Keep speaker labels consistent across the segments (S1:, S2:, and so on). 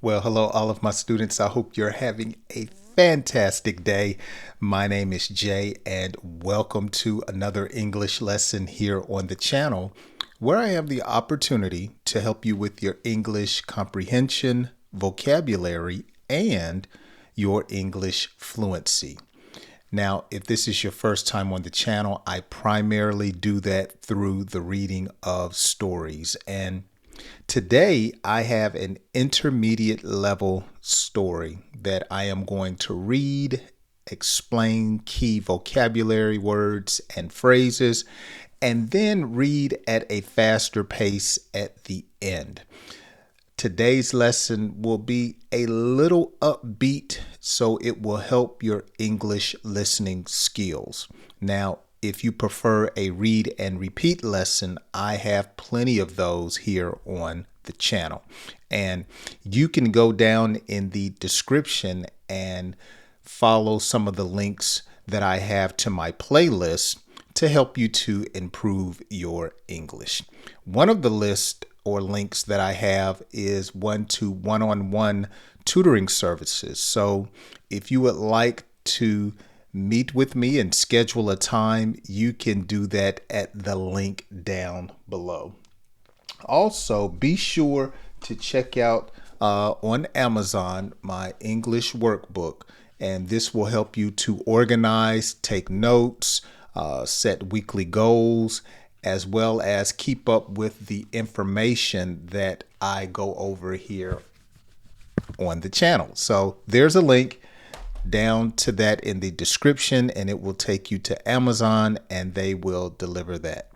S1: Well, hello, all of my students. I hope you're having a fantastic day. My name is Jay, and welcome to another English lesson here on the channel, where I have the opportunity to help you with your English comprehension, vocabulary, and your English fluency. Now, if this is your first time on the channel, I primarily do that through the reading of stories. And today I have an intermediate level story that I am going to read, explain key vocabulary words and phrases, and then read at a faster pace at the end. Today's lesson will be a little upbeat, so it will help your English listening skills. Now, if you prefer a read and repeat lesson, I have plenty of those here on the channel. And you can go down in the description and follow some of the links that I have to my playlist to help you to improve your English. One of the lists or links that I have is one-on-one tutoring services. So if you would like to meet with me and schedule a time, you can do that at the link down below. Also, be sure to check out on Amazon my English workbook, and this will help you to organize, take notes, set weekly goals, as well as keep up with the information that I go over here on the channel. So there's a link down to that in the description, and it will take you to Amazon and they will deliver that.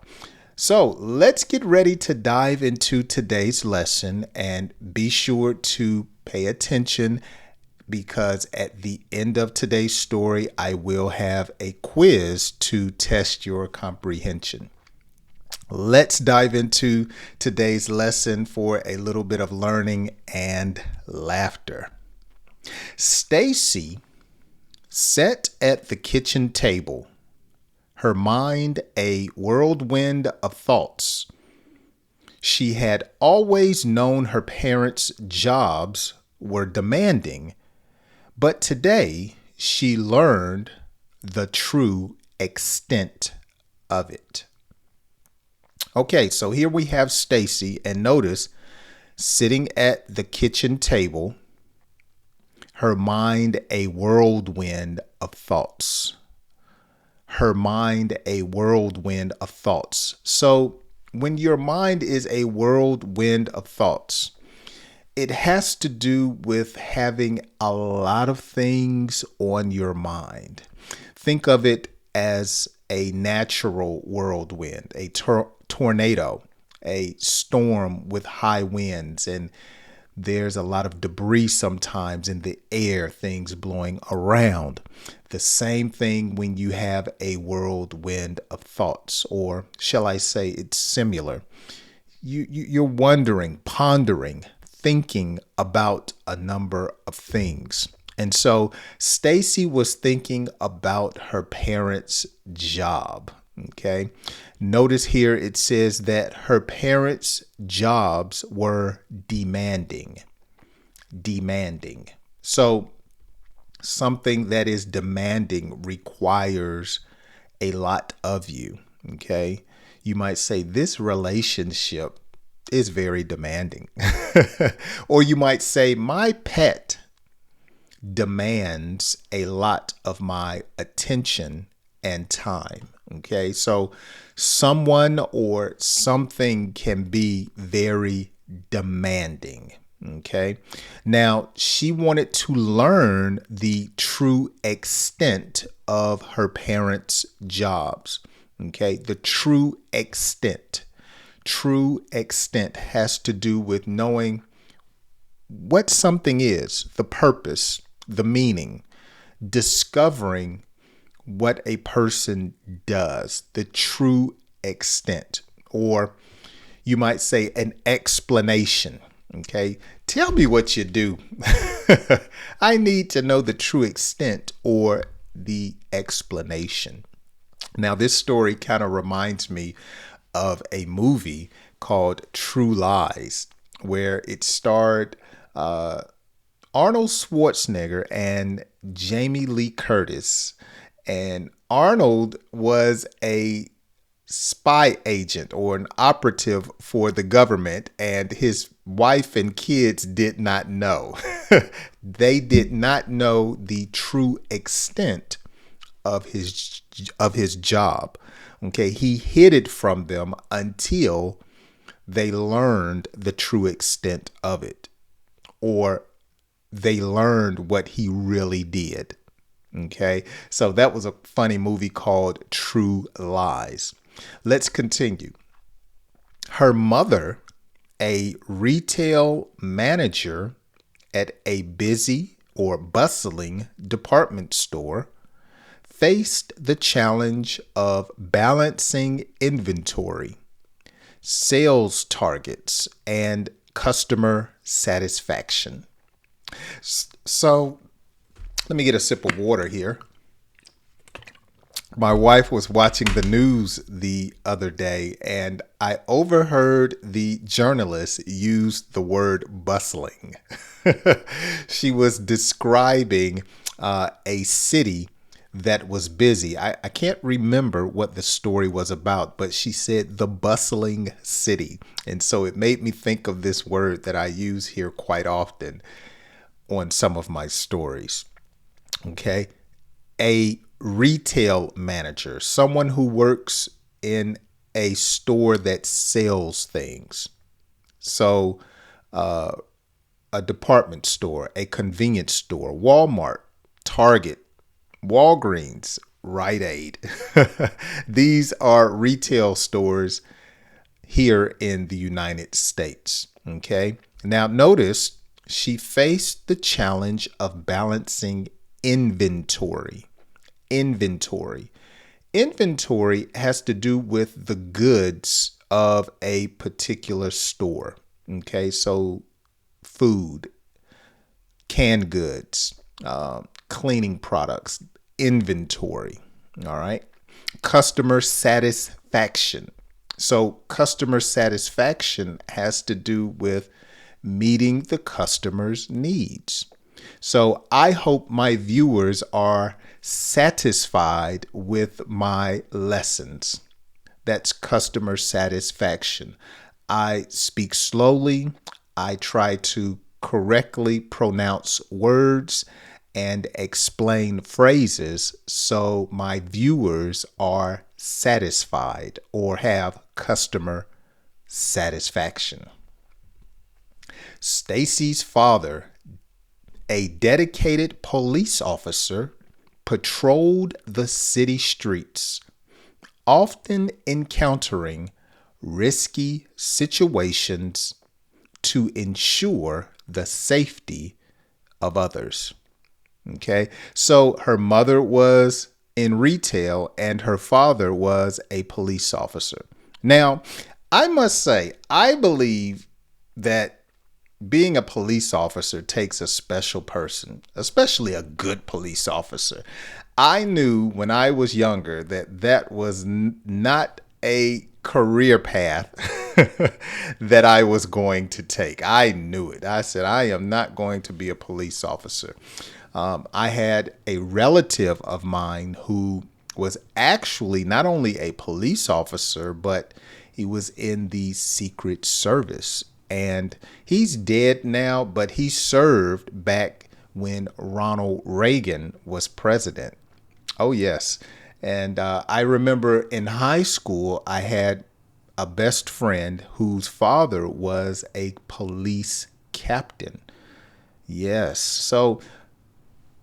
S1: So let's get ready to dive into today's lesson, and be sure to pay attention because at the end of today's story, I will have a quiz to test your comprehension. Let's dive into today's lesson for a little bit of learning and laughter. Stacy sat at the kitchen table, her mind a whirlwind of thoughts. She had always known her parents' jobs were demanding, but today she learned the true extent of it. Okay, so here we have Stacy, and notice sitting at the kitchen table, her mind a whirlwind of thoughts. Her mind a whirlwind of thoughts. So when your mind is a whirlwind of thoughts, it has to do with having a lot of things on your mind. Think of it as a natural whirlwind, a tornado, a storm with high winds, and there's a lot of debris sometimes in the air, things blowing around. The same thing when you have a whirlwind of thoughts, or shall I say it's similar. You're wondering, pondering, thinking about a number of things. And so Stacy was thinking about her parents' job. Okay. Notice here it says that her parents' jobs were demanding. Demanding. So something that is demanding requires a lot of you. Okay. You might say this relationship is very demanding. Or you might say my pet demands a lot of my attention and time. Okay, so someone or something can be very demanding. Okay, now she wanted to learn the true extent of her parents' jobs. Okay, the true extent. True extent has to do with knowing what something is, the purpose, the meaning, discovering what a person does, the true extent, or you might say an explanation. Okay, tell me what you do. I need to know the true extent or the explanation. Now, this story kind of reminds me of a movie called True Lies, where it starred Arnold Schwarzenegger and Jamie Lee Curtis. And Arnold was a spy agent or an operative for the government, and his wife and kids did not know. They did not know the true extent of his job. Okay, he hid it from them until they learned the true extent of it, or they learned what he really did. Okay, so that was a funny movie called True Lies. Let's continue. Her mother, a retail manager at a busy or bustling department store, faced the challenge of balancing inventory, sales targets, and customer satisfaction. So let me get a sip of water here. My wife was watching the news the other day, and I overheard the journalist use the word bustling. She was describing a city that was busy. I can't remember what the story was about, but she said the bustling city. And so it made me think of this word that I use here quite often on some of my stories. Okay. A retail manager, someone who works in a store that sells things. So, a department store, a convenience store, Walmart, Target, Walgreens, Rite Aid. These are retail stores here in the United States. Okay. Now notice she faced the challenge of balancing inventory. Inventory. Inventory has to do with the goods of a particular store. Okay. So food, canned goods, cleaning products, inventory. All right. Customer satisfaction. So customer satisfaction has to do with meeting the customer's needs. So I hope my viewers are satisfied with my lessons. That's customer satisfaction. I speak slowly. I try to correctly pronounce words and explain phrases so my viewers are satisfied or have customer satisfaction. Stacy's father, a dedicated police officer, patrolled the city streets, often encountering risky situations to ensure the safety of others. Okay, so her mother was in retail and her father was a police officer. Now, I must say, I believe that being a police officer takes a special person, especially a good police officer. I knew when I was younger that that was not a career path that I was going to take. I knew it. I said, I am not going to be a police officer. I had a relative of mine who was actually not only a police officer, but he was in the Secret Service. And he's dead now, but he served back when Ronald Reagan was president. Oh, yes. And I remember in high school, I had a best friend whose father was a police captain. Yes. So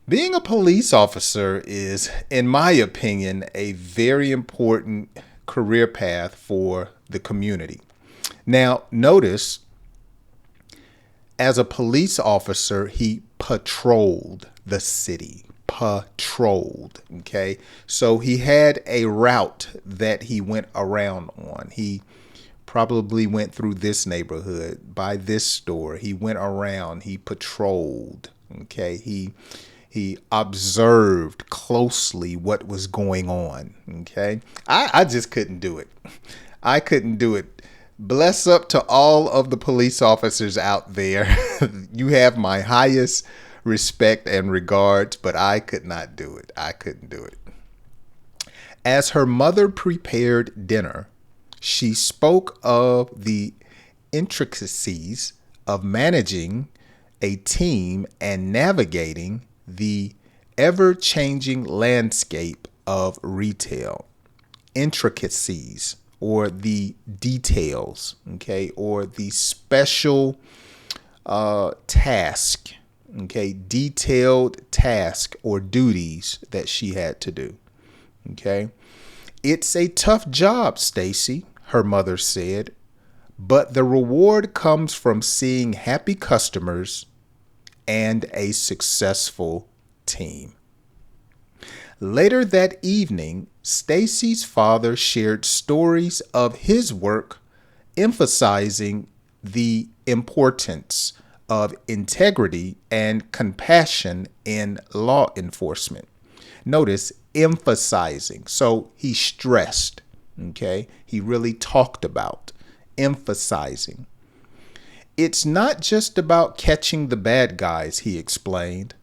S1: being a police officer is, in my opinion, a very important career path for the community. Now, notice, as a police officer, he patrolled the city. Patrolled. Okay. So he had a route that he went around on. He probably went through this neighborhood, by this store. He went around, he patrolled. Okay. He observed closely what was going on. Okay. I just couldn't do it. I couldn't do it. Bless up to all of the police officers out there. You have my highest respect and regards, but I could not do it. I couldn't do it. As her mother prepared dinner, she spoke of the intricacies of managing a team and navigating the ever-changing landscape of retail. Intricacies, or the details, okay, or the special task, okay, detailed task or duties that she had to do, okay. It's a tough job, Stacy, her mother said, but the reward comes from seeing happy customers and a successful team. Later that evening, Stacy's father shared stories of his work, emphasizing the importance of integrity and compassion in law enforcement. Notice emphasizing. So he stressed, okay? He really talked about emphasizing. It's not just about catching the bad guys, he explained.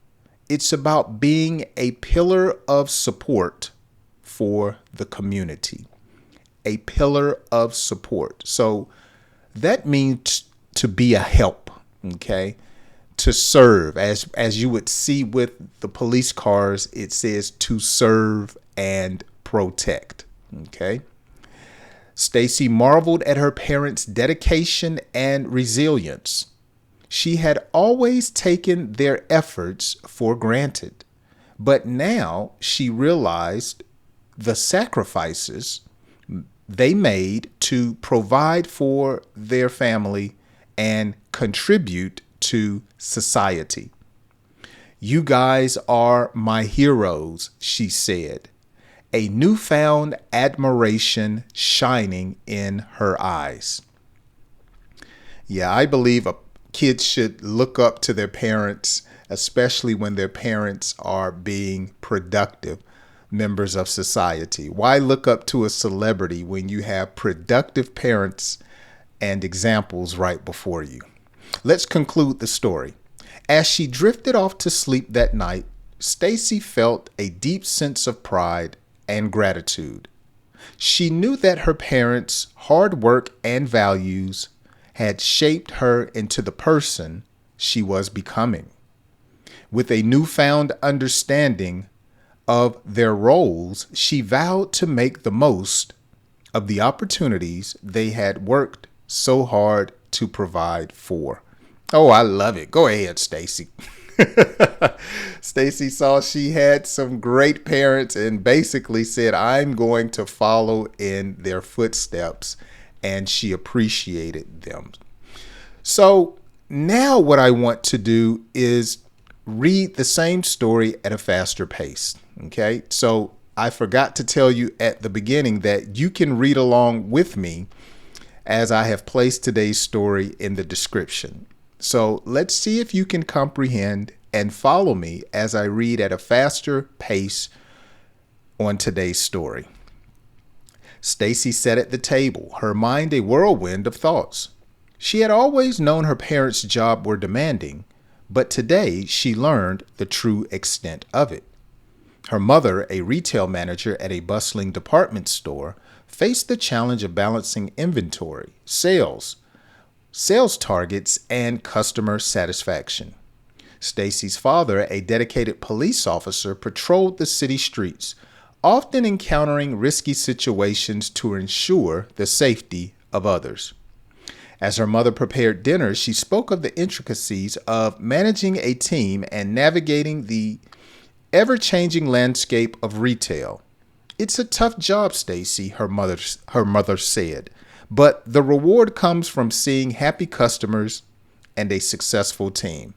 S1: It's about being a pillar of support for the community. A pillar of support. So that means to be a help, okay? To serve. As you would see with the police cars, it says to serve and protect, okay? Stacy marveled at her parents' dedication and resilience. She had always taken their efforts for granted, but now she realized the sacrifices they made to provide for their family and contribute to society. You guys are my heroes, she said, a newfound admiration shining in her eyes. Yeah, I believe kids should look up to their parents, especially when their parents are being productive members of society. Why look up to a celebrity when you have productive parents and examples right before you? Let's conclude the story. As she drifted off to sleep that night, Stacy felt a deep sense of pride and gratitude. She knew that her parents' hard work and values had shaped her into the person she was becoming. With a newfound understanding of their roles, she vowed to make the most of the opportunities they had worked so hard to provide for. Oh, I love it. Go ahead, Stacy. Stacy saw she had some great parents and basically said, I'm going to follow in their footsteps, and she appreciated them. So now what I want to do is read the same story at a faster pace. Okay, so I forgot to tell you at the beginning that you can read along with me as I have placed today's story in the description. So let's see if you can comprehend and follow me as I read at a faster pace on today's story. Stacy sat at the table, her mind a whirlwind of thoughts. She had always known her parents' job were demanding, but today she learned the true extent of it. Her mother, a retail manager at a bustling department store, faced the challenge of balancing inventory, sales targets, and customer satisfaction. Stacy's father, a dedicated police officer, patrolled the city streets, often encountering risky situations to ensure the safety of others. As her mother prepared dinner, she spoke of the intricacies of managing a team and navigating the ever-changing landscape of retail. It's a tough job, Stacy, her mother said, but the reward comes from seeing happy customers and a successful team.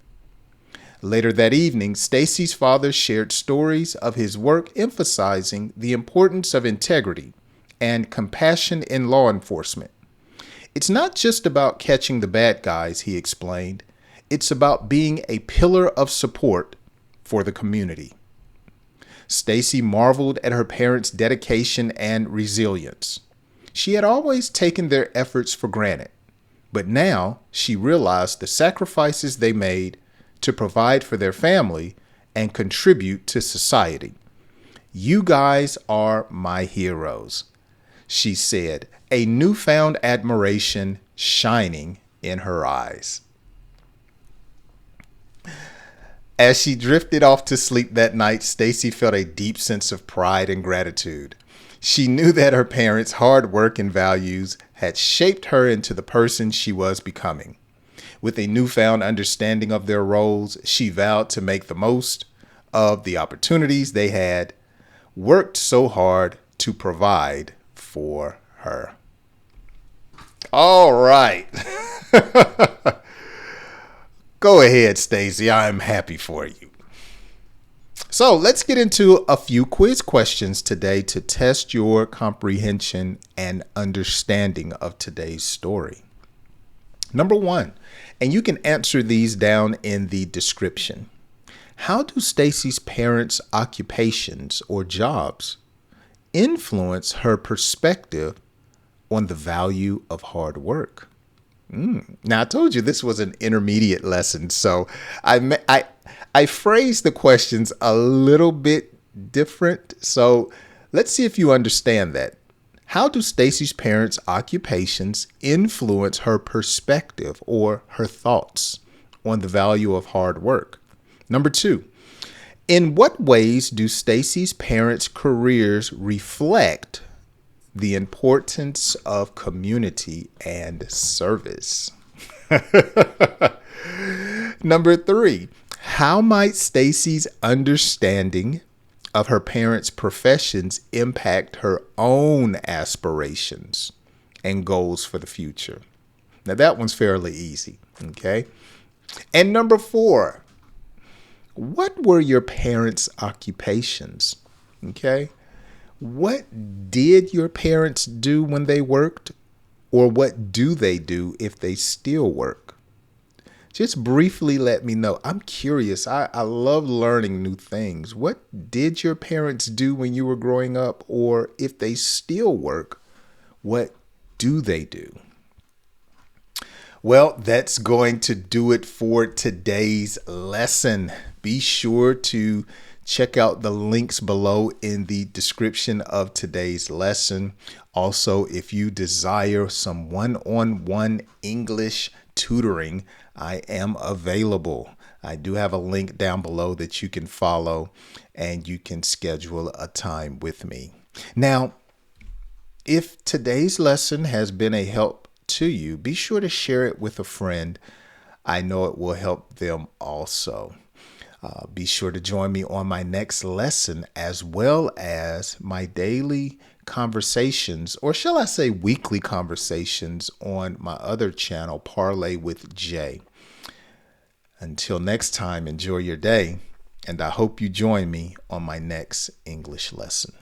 S1: Later that evening, Stacy's father shared stories of his work, emphasizing the importance of integrity and compassion in law enforcement. It's not just about catching the bad guys, he explained. It's about being a pillar of support for the community. Stacy marveled at her parents' dedication and resilience. She had always taken their efforts for granted, but now she realized the sacrifices they made to provide for their family and contribute to society. "You guys are my heroes," she said, a newfound admiration shining in her eyes. As she drifted off to sleep that night, Stacy felt a deep sense of pride and gratitude. She knew that her parents' hard work and values had shaped her into the person she was becoming. With a newfound understanding of their roles, she vowed to make the most of the opportunities they had worked so hard to provide for her. All right. Go ahead, Stacy. I'm happy for you. So let's get into a few quiz questions today to test your comprehension and understanding of today's story. Number 1, and you can answer these down in the description. How do Stacy's parents' occupations or jobs influence her perspective on the value of hard work? Now, I told you this was an intermediate lesson, so I phrased the questions a little bit different. So let's see if you understand that. How do Stacy's parents' occupations influence her perspective or her thoughts on the value of hard work? Number 2, in what ways do Stacy's parents' careers reflect the importance of community and service? Number 3, how might Stacy's understanding of her parents' professions impact her own aspirations and goals for the future? Now that one's fairly easy, okay? And number 4, what were your parents' occupations? Okay? What did your parents do when they worked? Or what do they do if they still work? Just briefly let me know. I'm curious. I love learning new things. What did your parents do when you were growing up? Or if they still work, what do they do? Well, that's going to do it for today's lesson. Be sure to check out the links below in the description of today's lesson. Also, if you desire some one-on-one English tutoring, I am available. I do have a link down below that you can follow and you can schedule a time with me. Now, if today's lesson has been a help to you, be sure to share it with a friend. I know it will help them also. Be sure to join me on my next lesson, as well as my daily conversations, or shall I say weekly conversations, on my other channel, Parlay with Jay. Until next time, enjoy your day, and I hope you join me on my next English lesson.